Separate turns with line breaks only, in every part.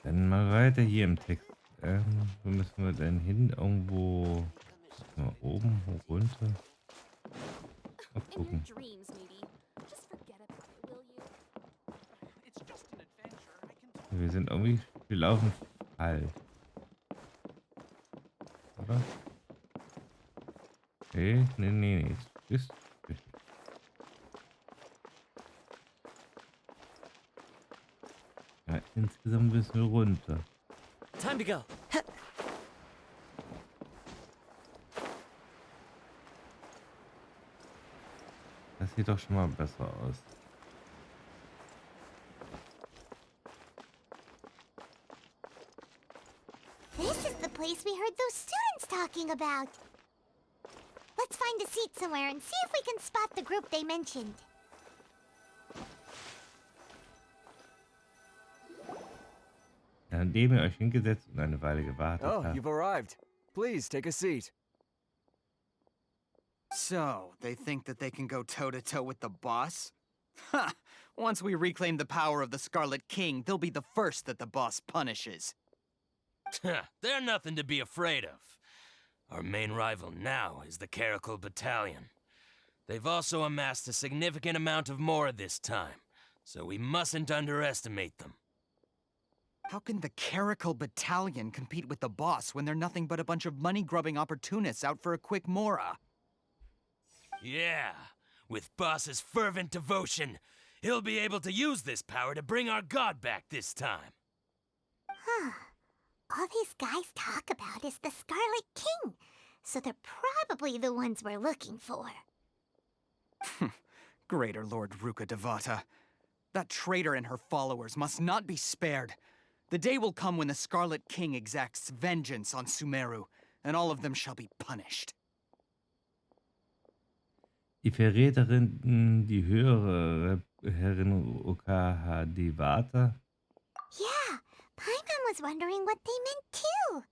Dann mal weiter hier im Text. Wo müssen wir denn hin? Irgendwo mal oben, hoch, runter. Mal
In your
gucken.
dreams, maybe. Just forget about it, will you?
It's just an adventure. I can
Wir sind irgendwie, wir laufen falsch, oder? Nee. Ist richtig. Ja, insgesamt müssen wir runter.
Time to go.
Das sieht doch schon mal besser aus.
This is the place we heard those students talking about. Let's find a seat somewhere and see if we can spot the group they mentioned.
Nachdem ihr euch hingesetzt und eine Weile gewartet
Oh,
habt,
you've arrived. Please take a seat.
So, they think that they can go toe-to-toe with the boss? Ha! Once we reclaim the power of the Scarlet King, they'll be the first that the boss punishes.
They're nothing to be afraid of. Our main rival now is the Caracal Battalion. They've also amassed a significant amount of more this time, so we mustn't underestimate them.
How can the Caracal Battalion compete with the boss when they're nothing but a bunch of money-grubbing opportunists out for a quick mora?
Yeah, with Boss's fervent devotion, he'll be able to use this power to bring our god back this time.
Huh. All these guys talk about is the Scarlet King, so they're probably the ones we're looking for.
Greater Lord Ruka Devata. That traitor and her followers must not be spared. The day will come when the Scarlet King exacts vengeance on Sumeru, and all of them shall be punished.
die Verräterin, die höhere Herrin Okahadevata,
Yeah, Paimon was wondering what they meant too.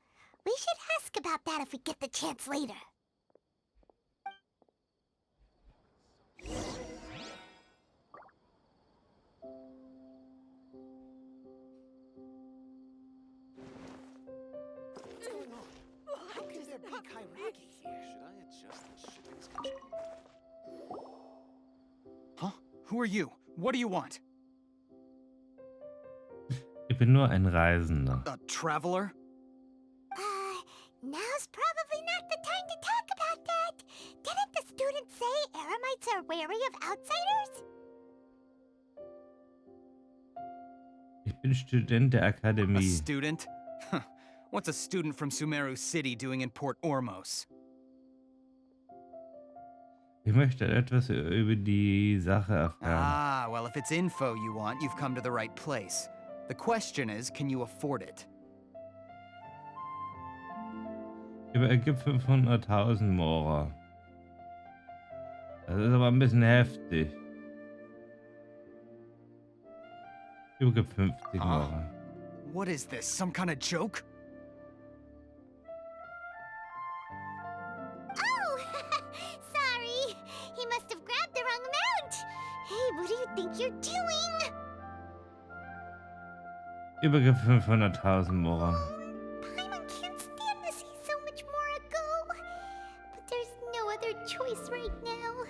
We should ask about that if we get the chance later.
How can there be Kairaki here? Should I adjust the shipping schedule? Huh? Who are you? What do you want?
ich bin nur ein Reisender.
A traveler?
Now's probably not the time to talk about that. Didn't the students say Eremites are wary of outsiders?
Ich bin Student der
A
Akademie.
student? Huh. What's a student from Sumeru City doing in Port Ormos?
Ich möchte etwas über die Sache erfahren.
Ah, well, if it's info you want, you've come to the right place. The question is, can you afford it?
Ergibt 500.000 Mora. Das ist aber ein bisschen heftig. Übergibt 50 Mora.
What is this, some kind of joke?
Oh, sorry. He must have grabbed the wrong amount. Hey, what do you think you're doing?
Übergibt 500.000 Mora.
Paimon can't stand to see so much more go. But there's no other choice right now.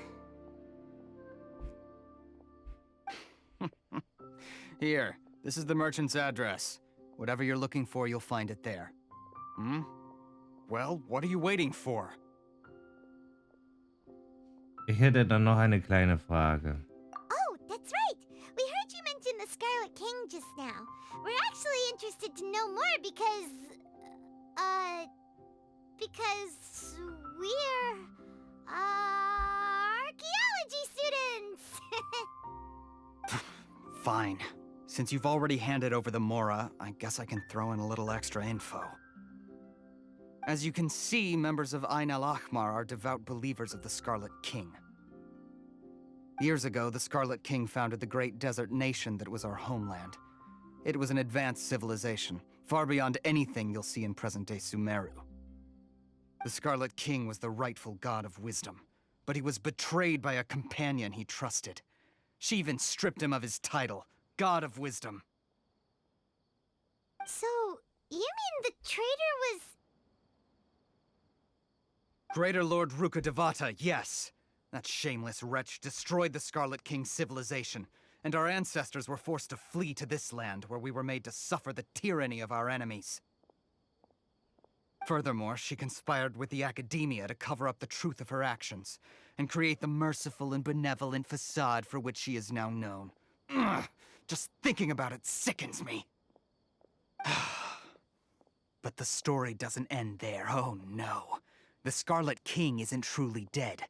Here, this is the merchant's address. Whatever you're looking for, you'll find it there. Hmm? Well, what are you waiting for?
Ich hätte dann noch eine kleine Frage.
Oh, that's right. We heard you mention the Scarlet King just now. We're actually interested to know more because we're archaeology students.
Fine. Since you've already handed over the Mora, I guess I can throw in a little extra info. As you can see, members of Eine Ahmar are devout believers of the Scarlet King. Years ago, the Scarlet King founded the great desert nation that was our homeland. It was an advanced civilization, far beyond anything you'll see in present-day Sumeru. The Scarlet King was the rightful god of wisdom, but he was betrayed by a companion he trusted. She even stripped him of his title, God of Wisdom.
So, you mean the traitor was...
Greater Lord Rukkhadevata, yes. That shameless wretch destroyed the Scarlet King's civilization, and our ancestors were forced to flee to this land where we were made to suffer the tyranny of our enemies. Furthermore, she conspired with the academia to cover up the truth of her actions, and create the merciful and benevolent facade for which she is now known. Ugh, just thinking about it sickens me. But the story doesn't end there, oh no. The Scarlet King isn't truly dead.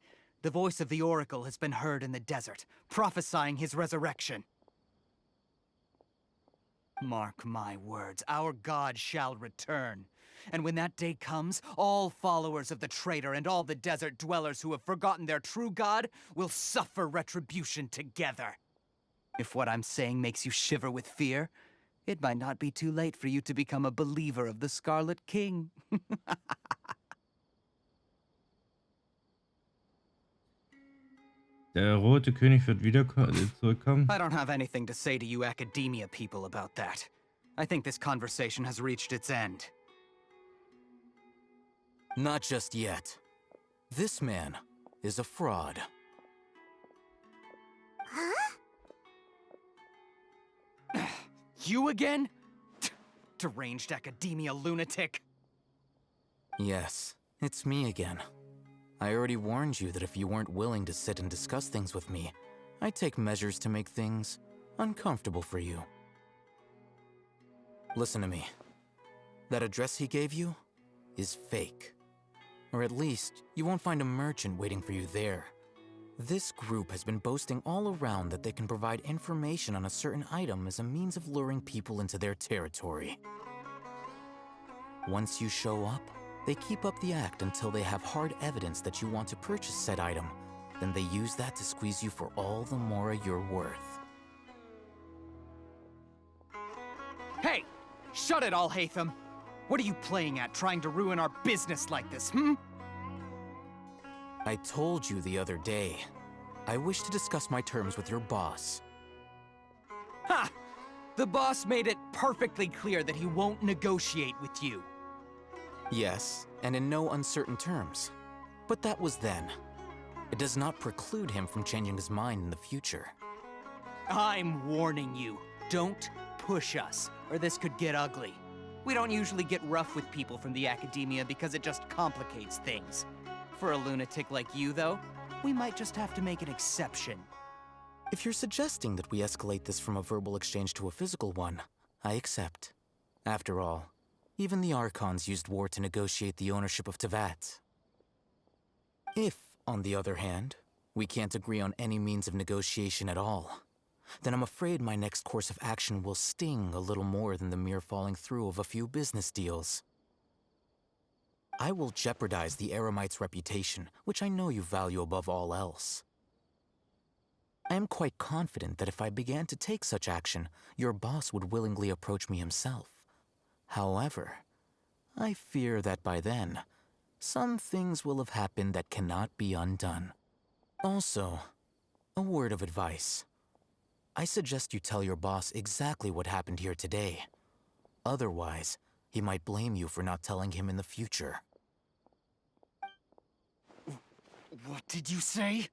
The voice of the Oracle has been heard in the desert, prophesying his resurrection. Mark my words, our god shall return. And when that day comes, all followers of the traitor and all the desert dwellers who have forgotten their true god will suffer retribution together. If what I'm saying makes you shiver with fear, it might not be too late for you to become a believer of the Scarlet King.
Der rote König wird wieder zurückkommen.
I don't have anything to say to you academia people about that. I think this conversation has reached its end.
Not just yet. This man is a fraud.
Huh?
You again? Deranged academia lunatic.
Yes, it's me again. I already warned you that if you weren't willing to sit and discuss things with me, I'd take measures to make things uncomfortable for you. Listen to me. That address he gave you is fake. Or at least, you won't find a merchant waiting for you there. This group has been boasting all around that they can provide information on a certain item as a means of luring people into their territory. Once you show up, they keep up the act until they have hard evidence that you want to purchase said item. Then they use that to squeeze you for all the more you're worth.
Hey! Shut it all, Hatham! What are you playing at, trying to ruin our business like this,
I told you the other day, I wish to discuss my terms with your boss.
Ha! The boss made it perfectly clear that he won't negotiate with you.
Yes, and in no uncertain terms. But that was then. It does not preclude him from changing his mind in the future.
I'm warning you, don't push us, or this could get ugly. We don't usually get rough with people from the academia because it just complicates things. For a lunatic like you, though, we might just have to make an exception.
If you're suggesting that we escalate this from a verbal exchange to a physical one, I accept. After all, even the Archons used war to negotiate the ownership of Teyvat. If, on the other hand, we can't agree on any means of negotiation at all, then I'm afraid my next course of action will sting a little more than the mere falling through of a few business deals. I will jeopardize the Eremite's reputation, which I know you value above all else. I am quite confident that if I began to take such action, your boss would willingly approach me himself. However, I fear that by then, some things will have happened that cannot be undone. Also, a word of advice. I suggest you tell your boss exactly what happened here today. Otherwise, he might blame you for not telling him in the future.
What did you say?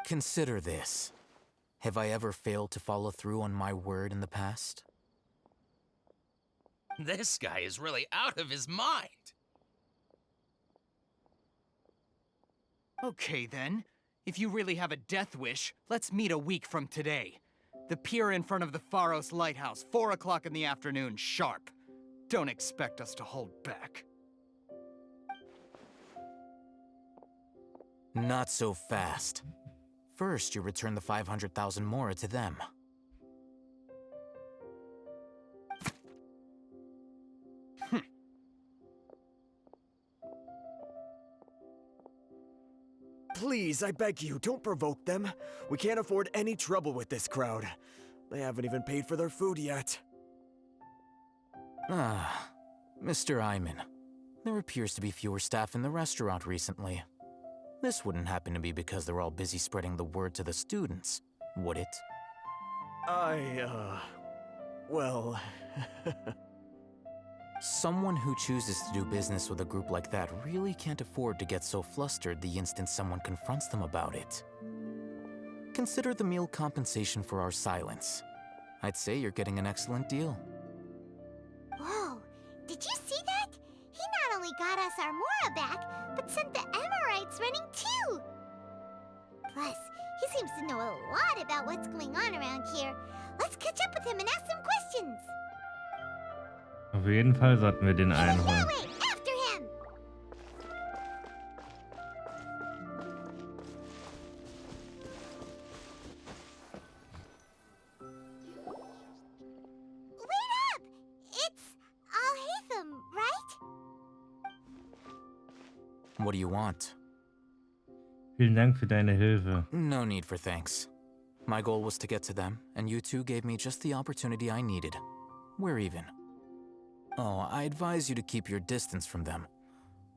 Consider this. Have I ever failed to follow through on my word in the past?
This guy is really out of his mind.
Okay then. If you really have a death wish, let's meet a week from today. The pier in front of the Pharos Lighthouse, 4 o'clock in the afternoon, sharp. Don't expect us to hold back.
Not so fast. First, you return the 500,000 mora to them.
Please, I beg you, don't provoke them. We can't afford any trouble with this crowd. They haven't even paid for their food yet.
Ah, Mr. Iman. There appears to be fewer staff in the restaurant recently. This wouldn't happen to be because they're all busy spreading the word to the students, would it?
Well...
Someone who chooses to do business with a group like that really can't afford to get so flustered the instant someone confronts them about it. Consider the meal compensation for our silence. I'd say you're getting an excellent deal.
Whoa, did you see that? He not only got us our Mora back, but sent the Amorites running too. Plus, he seems to know a lot about what's going on around here. Let's catch up with him and ask some questions.
Auf jeden Fall sollten wir den einholen.
That way, after him! Wait up! It's Al-Haytham, right?
What do you want?
Vielen Dank für deine Hilfe.
No need for thanks. My goal was to get to them, and you two gave me just the opportunity I needed. We're even. Oh, I advise you to keep your distance from them.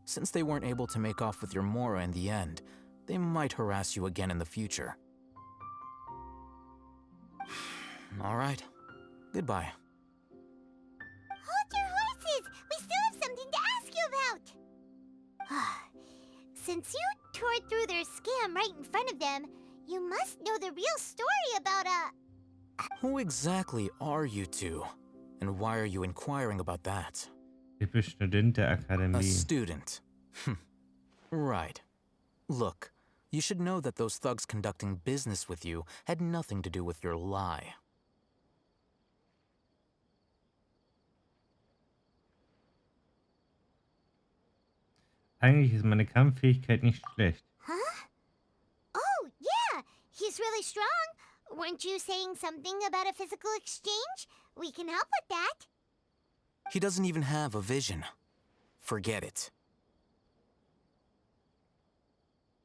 Since they weren't able to make off with your Mora in the end, they might harass you again in the future. All right. Goodbye.
Hold your horses! We still have something to ask you about! Since you tore through their scam right in front of them, you must know the real story about
Who exactly are you two? And why are you inquiring about that?
Ich bin Student der
A
Akademie.
student. Right. Look, you should know that those thugs conducting business with you had nothing to do with your lie.
Eigentlich ist meine Kampffähigkeit nicht schlecht.
Huh? Oh, yeah! He's really strong! Weren't you saying something about a physical exchange? We can help with that.
He doesn't even have a vision. Forget it.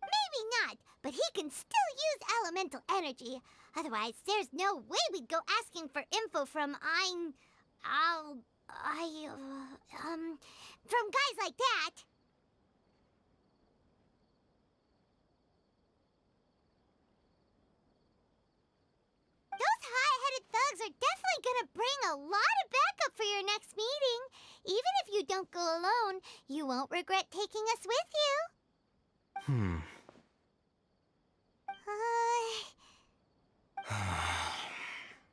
Maybe not, but he can still use elemental energy. Otherwise, there's no way we'd go asking for info from from guys like that. Those hot-headed thugs are definitely gonna bring a lot of backup for your next meeting. Even if you don't go alone, you won't regret taking us with you.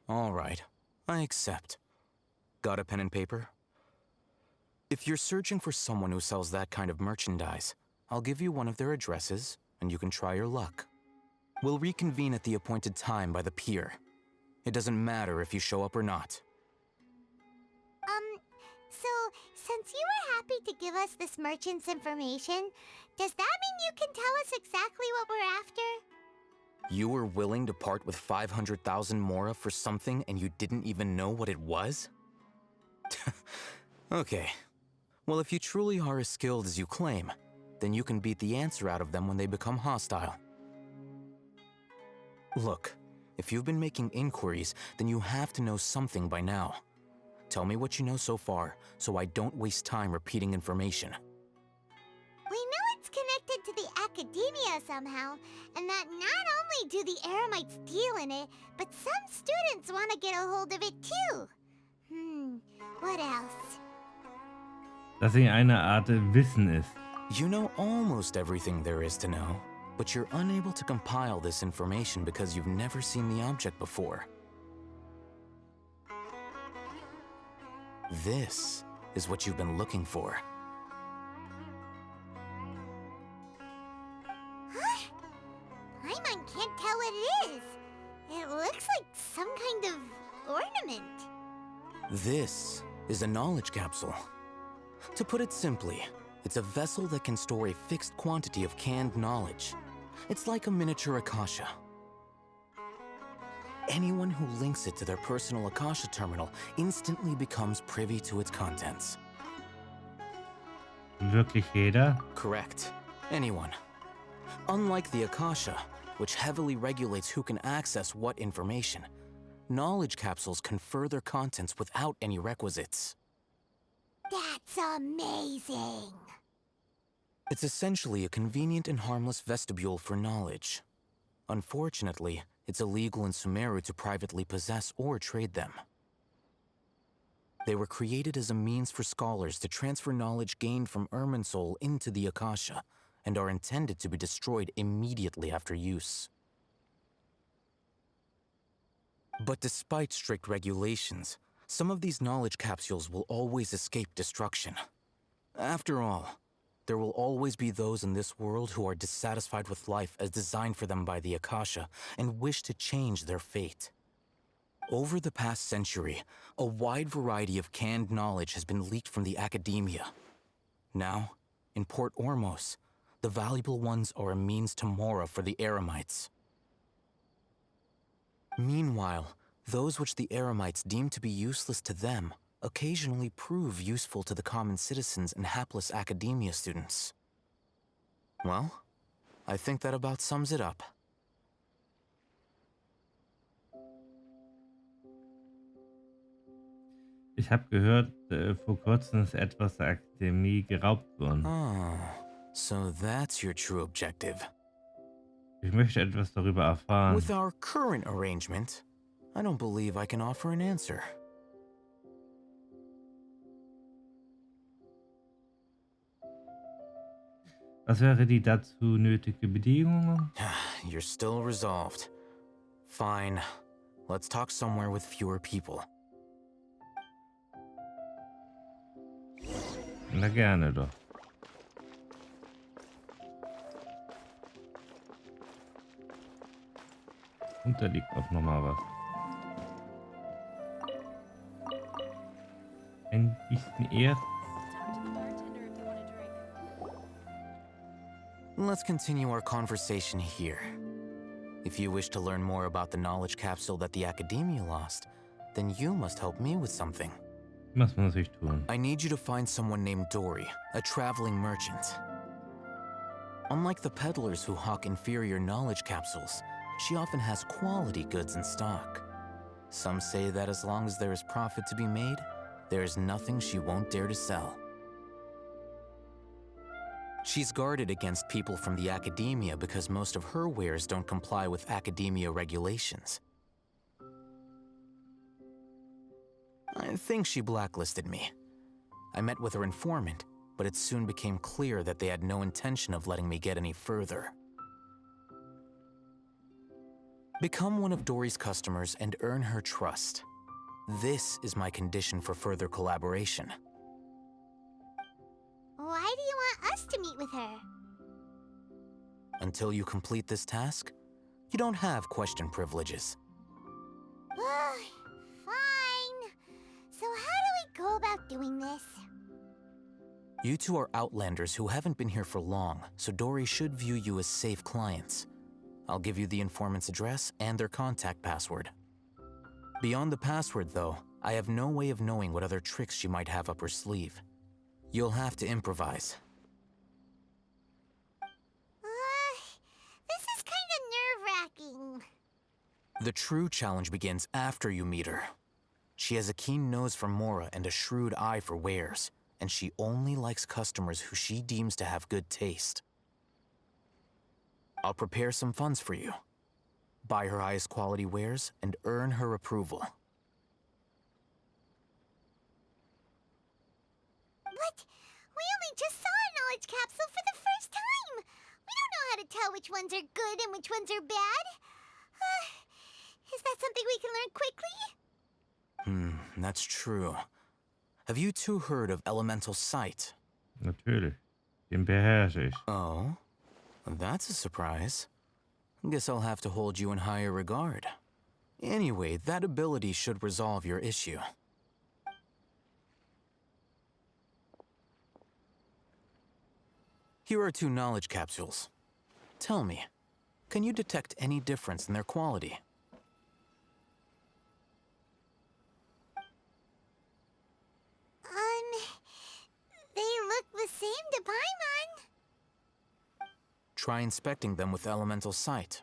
All right. I accept. Got a pen and paper? If you're searching for someone who sells that kind of merchandise, I'll give you one of their addresses, and you can try your luck. We'll reconvene at the appointed time by the pier. It doesn't matter if you show up or not.
So, since you were happy to give us this merchant's information, does that mean you can tell us exactly what we're after?
You were willing to part with 500,000 Mora for something and you didn't even know what it was? Okay. Well, if you truly are as skilled as you claim, then you can beat the answer out of them when they become hostile. Look, if you've been making inquiries, then you have to know something by now. Tell me what you know so far, so I don't waste time repeating information.
We know it's connected to the academia somehow, and that not only do the Eremites deal in it, but some students want to get a hold of it too. What else?
Dass sie eine Art Wissen ist.
You know almost everything there is to know, but you're unable to compile this information because you've never seen the object before. This is what you've been looking for.
Huh? Paimon can't tell what it is. It looks like some kind of ornament.
This is a knowledge capsule. To put it simply, it's a vessel that can store a fixed quantity of canned knowledge. It's like a miniature Akasha. Anyone who links it to their personal Akasha terminal instantly becomes privy to its contents.
Wirklich jeder?
Correct. Anyone. Unlike the Akasha, which heavily regulates who can access what information, knowledge capsules confer their contents without any requisites.
That's amazing.
It's essentially a convenient and harmless vestibule for knowledge. Unfortunately, it's illegal in Sumeru to privately possess or trade them. They were created as a means for scholars to transfer knowledge gained from Irminsul into the Akasha, and are intended to be destroyed immediately after use. But despite strict regulations, some of these knowledge capsules will always escape destruction. After all, there will always be those in this world who are dissatisfied with life as designed for them by the Akasha and wish to change their fate. Over the past century, a wide variety of canned knowledge has been leaked from the academia. Now, in Port Ormos, the valuable ones are a means to Mora for the Eremites. Meanwhile, those which the Eremites deem to be useless to them occasionally prove useful to the common citizens and hapless academia students. Well, I think that about sums it up.
Ich habe gehört, vor kurzem ist etwas der Akademie geraubt worden.
Oh, so that's your true objective.
Ich möchte etwas darüber erfahren.
With our current arrangement, I don't believe I can offer an answer.
Was wäre die dazu nötige Bedingung?
You're still resolved. Fine. Let's talk somewhere with fewer people.
Na gerne doch. Und da liegt auch noch mal was. Ein bisschen Erz.
Talk to the bartender if you want a drink.
Let's continue our conversation here. If you wish to learn more about the knowledge capsule that the Academia lost, then you must help me with something.
Was muss ich tun?
I need you to find someone named Dory, a traveling merchant. Unlike the peddlers who hawk inferior knowledge capsules, she often has quality goods in stock. Some say that as long as there is profit to be made, there is nothing she won't dare to sell. She's guarded against people from the Academia because most of her wares don't comply with Academia regulations. I think she blacklisted me. I met with her informant, but it soon became clear that they had no intention of letting me get any further. Become one of Dory's customers and earn her trust. This is my condition for further collaboration.
Why do you want us to meet with her?
Until you complete this task, you don't have question privileges.
Fine. So how do we go about doing this?
You two are outlanders who haven't been here for long, so Dory should view you as safe clients. I'll give you the informant's address and their contact password. Beyond the password, though, I have no way of knowing what other tricks she might have up her sleeve. You'll have to improvise.
This is kind of nerve-wracking.
The true challenge begins after you meet her. She has a keen nose for Mora and a shrewd eye for wares, and she only likes customers who she deems to have good taste. I'll prepare some funds for you. Buy her highest quality wares and earn her approval.
But we only just saw a knowledge capsule for the first time. We don't know how to tell which ones are good and which ones are bad. Is that something we can learn quickly?
That's true. Have you two heard of elemental sight?
Natürlich. Den beherrsche ich.
Oh, that's a surprise. Guess I'll have to hold you in higher regard. Anyway, that ability should resolve your issue. Here are 2 knowledge capsules. Tell me, can you detect any difference in their quality?
They look the same to Paimon.
Try inspecting them with elemental sight.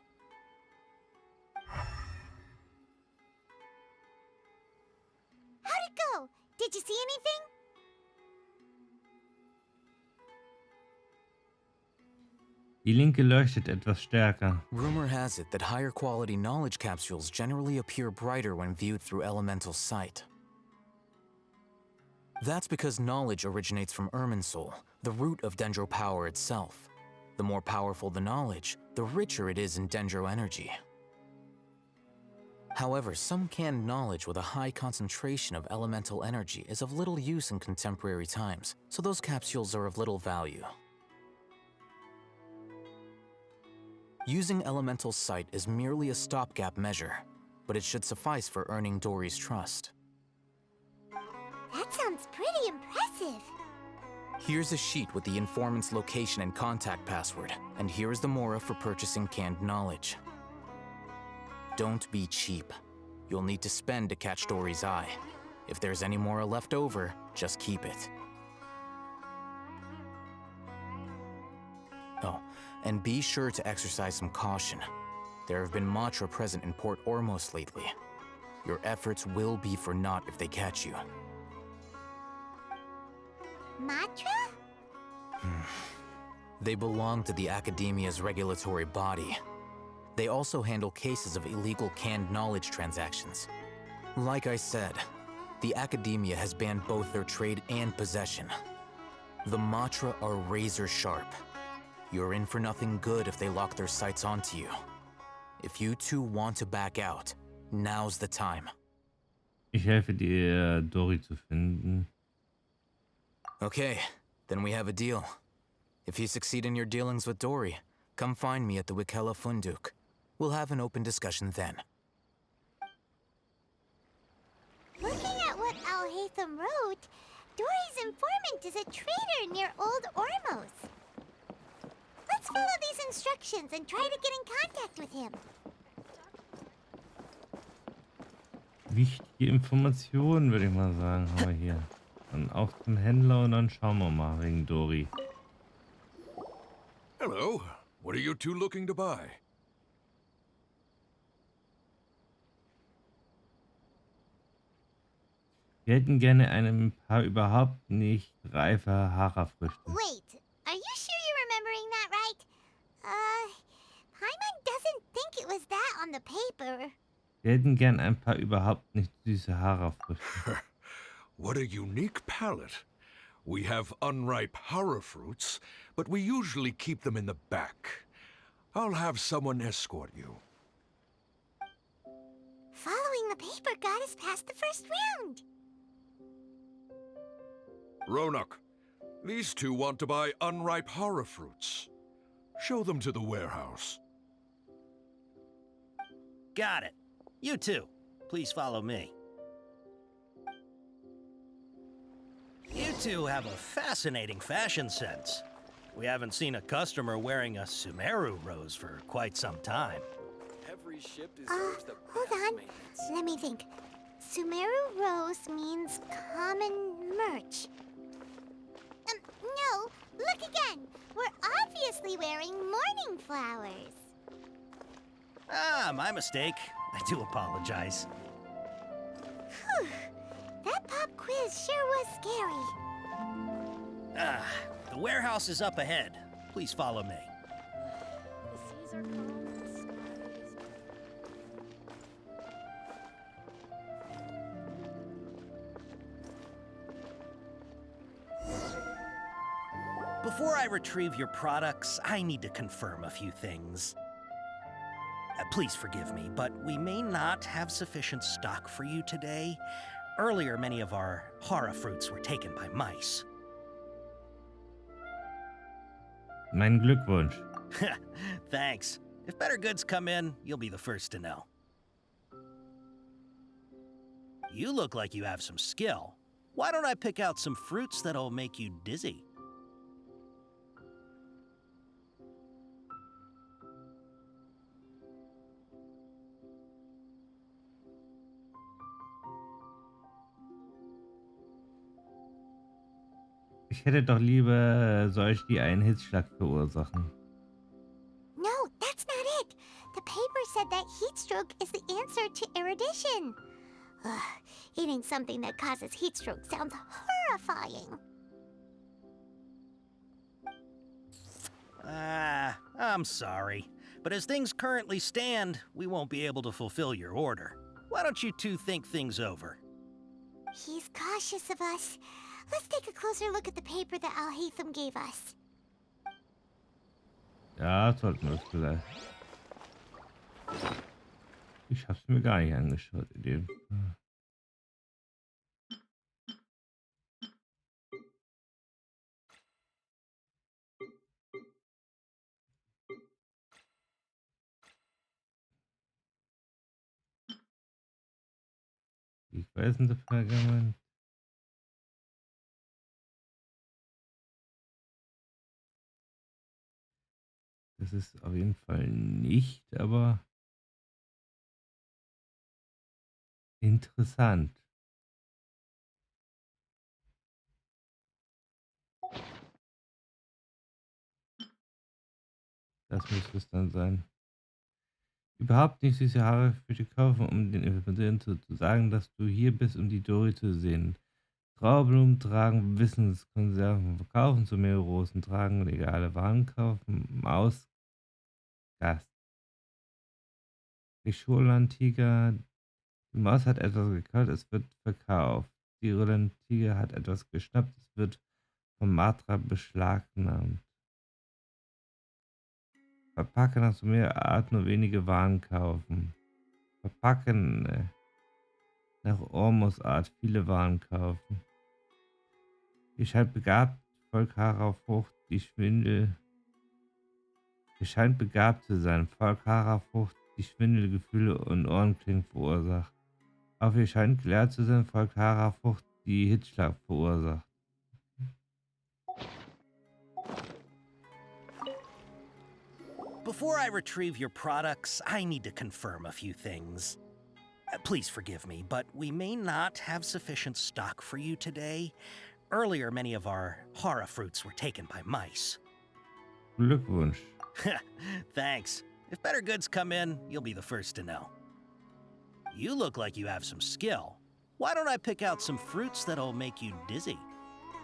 How'd it go? Did you see anything?
Die linke leuchtet etwas stärker.
Rumor has it that higher quality knowledge capsules generally appear brighter when viewed through elemental sight. That's because knowledge originates from Irminsul, the root of Dendro power itself. The more powerful the knowledge, the richer it is in Dendro energy. However, some canned knowledge with a high concentration of elemental energy is of little use in contemporary times, so those capsules are of little value. Using elemental sight is merely a stopgap measure, but it should suffice for earning Dory's trust.
That sounds pretty impressive.
Here's a sheet with the informant's location and contact password, and here is the mora for purchasing canned knowledge. Don't be cheap. You'll need to spend to catch Dory's eye. If there's any mora left over, just keep it. Oh, and be sure to exercise some caution. There have been Matra present in Port Ormos lately. Your efforts will be for naught if they catch you.
Matra?
They belong to the Academia's regulatory body. They also handle cases of illegal canned knowledge transactions. Like I said, the Academia has banned both their trade and possession. The Matra are razor sharp. You're in for nothing good if they lock their sights onto you. If you two want to back out, now's the time.
Ich helfe dir, Dory zu finden.
Okay, then we have a deal. If you succeed in your dealings with Dory, come find me at the Wikela Funduk. We'll have an open discussion then.
Looking at what Al-Haytham wrote, Dory's informant is a trader near Old Ormos. Let's follow these instructions and try to get in contact with him.
Wichtige Informationen, würde ich mal sagen, haben wir hier. Dann auf zum Händler und dann schauen wir mal wegen Dory.
Hello. What are you two looking to buy?
Wir hätten gerne ein paar überhaupt nicht reife Hara-Früchte.
Wait, are you sure you're remembering that right? Paimon doesn't think it was that on the paper.
Wir hätten gern ein paar überhaupt nicht süße Hara-Früchte.
What a unique palate. We have unripe hara fruits, but we usually keep them in the back. I'll have someone escort you.
Following the paper got us past the first round.
Ronak, these two want to buy unripe hara fruits. Show them to the warehouse.
Got it. You too. Please follow me. You two have a fascinating fashion sense. We haven't seen a customer wearing a Sumeru rose for quite some time.
Every ship deserves the
Hold
best
on.
maintenance.
Let me think. Sumeru Rose means common merch. No, look again. We're obviously wearing morning flowers.
Ah, my mistake. I do apologize.
Whew. That pop quiz sure was scary.
Ah, the warehouse is up ahead. Please follow me.
The seas are calm, the sky is
Before I retrieve your products, I need to confirm a few things. Please forgive me, but we may not have sufficient stock for you today. Earlier, many of our hara fruits were taken by mice.
Mein Glückwunsch.
Thanks. If better goods come in, you'll be the first to know. You look like you have some skill. Why don't I pick out some fruits that'll make you dizzy?
Ich hätte doch lieber solche, die einen Hitzschlag verursachen.
No, that's not it. The paper said that heat stroke is the answer to erudition. Ugh, eating something that causes heat stroke sounds horrifying.
I'm sorry. But as things currently stand, we won't be able to fulfill your order. Why don't you two think things over?
He's cautious of us. let's take a closer look at the paper that Al-Haytham gave us.
Ja, sollten wir es vielleicht. Ich hab's mir gar nicht angeschaut in dem Fall. Ich weiß nicht, Pergament. Das ist auf jeden Fall nicht, aber interessant. Das müsste es dann sein. Überhaupt nicht süße Haare für dich kaufen, um den Informationen zu sagen, dass du hier bist, um die Dori zu sehen. Trauerblumen tragen, Wissenskonserven verkaufen, zu mehr Rosen tragen, legale Waren kaufen, Maus, Gast. Die Scholantiger, die Maus hat etwas geklaut, es wird verkauft. Die Rolantiger hat etwas geschnappt, es wird vom Matra beschlagnahmt. Verpacken hast du mehr Art, nur wenige Waren kaufen. Verpacken nach Ormus Art, viele Waren kaufen. Ihr scheint begabt, Volk Hara Frucht, die Schwindel. Ihr scheint begabt zu sein, Volk Hara Frucht, die Schwindelgefühle und Ohrenklingen verursacht. Auch ihr scheint gelehrt zu sein, Volk Hara Frucht, die Hitzschlag verursacht.
Before I retrieve your products, I need to confirm a few things. Please forgive me, but we may not have sufficient stock for you today. Earlier, many of our hara fruits were taken by mice.
Glückwunsch.
Thanks. If better goods come in, you'll be the first to know. You look like you have some skill. Why don't I pick out some fruits that'll make you dizzy?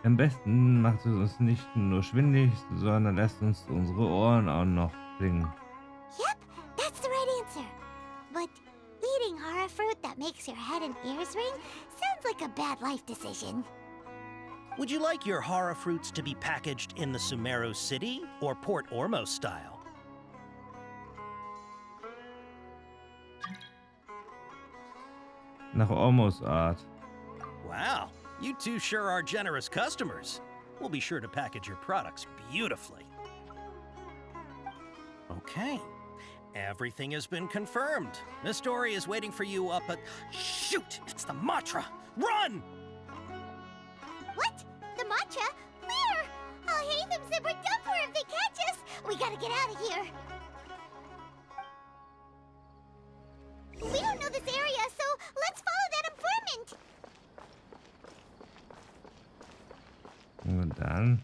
Am besten macht es uns nicht nur schwindelig, sondern lässt uns unsere Ohren auch noch klingen.
Yep, that's the right answer. But eating hara fruit that makes your head and ears ring sounds like a bad life decision.
Would you like your hara fruits to be packaged in the Sumeru City or Port Ormos style?
Nach Ormos Art.
Wow, you two sure are generous customers. We'll be sure to package your products beautifully. Okay, everything has been confirmed. Miss Dory is waiting for you up at... Shoot, it's the Matra! Run!
What? The matcha? Where? Al-Haytham said we're done for if they catch us. We gotta get out of here. We don't know this area, so let's follow that informant.
Und dann.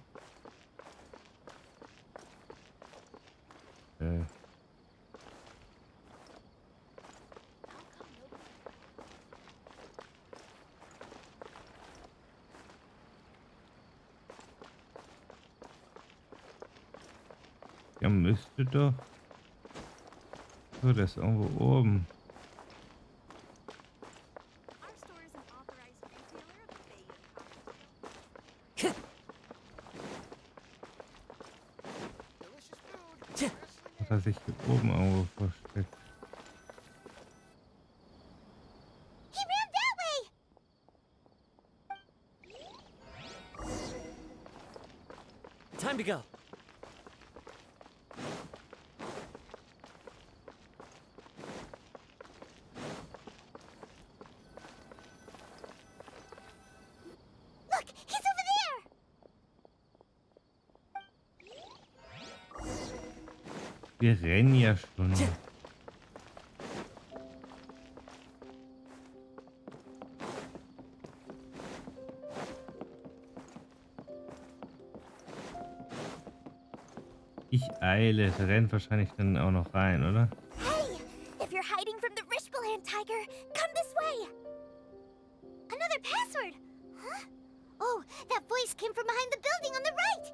Ja, müsste doch. So, das ist irgendwo oben.
Our store is an authorized retailer of the Bay and
Hat er sich hier oben irgendwo versteckt.
He ran that way.
Time to go.
Look, he's over there.
Wir rennen ja schon. Ich eile. Der rennt wahrscheinlich dann auch noch rein, oder?
Hey, if you're hiding from the Rishbaland tiger, come this way. Another password. Huh? Oh, that voice came from behind the building on the right.